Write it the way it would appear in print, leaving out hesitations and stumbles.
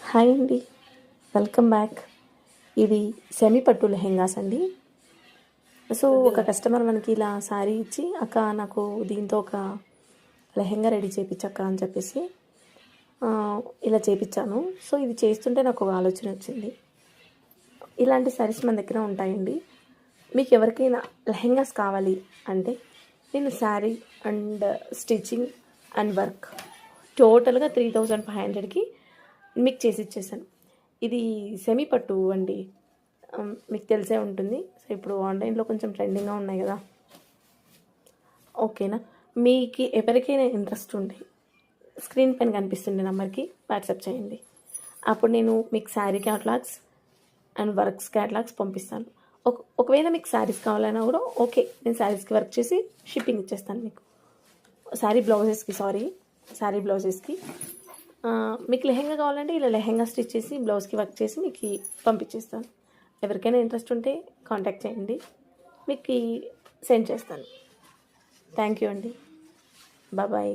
Hi అండి, welcome back. ఇది semi పట్టు లెహెంగాస్ అండి. సో ఒక కస్టమర్ మనకి ఇలా శారీ ఇచ్చి, అక్క నాకు దీంతో ఒక లెహెంగా రెడీ చేయించక్క అని చెప్పేసి ఇలా చేయించాను. సో ఇది చేస్తుంటే నాకు ఒక ఆలోచన వచ్చింది. ఇలాంటి శారీస్ మన దగ్గర ఉంటాయండి. మీకు ఎవరికైనా లెహెంగాస్ కావాలి అంటే నేను sari and stitching and work టోటల్గా 3500కి మీకు చేసి ఇచ్చేసాను. ఇది సెమీ పట్టు అండి, మీకు తెలిసే ఉంటుంది. సో ఇప్పుడు ఆన్లైన్లో కొంచెం ట్రెండింగ్గా ఉన్నాయి కదా. ఓకేనా, మీకు ఎవరికైనా ఇంట్రెస్ట్ ఉంటే స్క్రీన్ పైన కనిపిస్తుండే నెంబర్కి వాట్సాప్ చేయండి. అప్పుడు నేను మీకు sari catalogues and works catalogues పంపిస్తాను. ఒకవేళ మీకు శారీస్ కావాలన్నా కూడా ఓకే, నేను శారీస్కి వర్క్ చేసి షిప్పింగ్ ఇచ్చేస్తాను మీకు. శారీ బ్లౌజెస్కి మీకు లెహెంగా కావాలంటే ఇలా లెహెంగా స్టిచ్ చేసి బ్లౌజ్కి వర్క్ చేసి మీకు పంపించేస్తాను. ఎవరికైనా ఇంట్రెస్ట్ ఉంటే కాంటాక్ట్ చేయండి, మీకు సెండ్ చేస్తాను. థ్యాంక్ యూ అండి, బాయ్.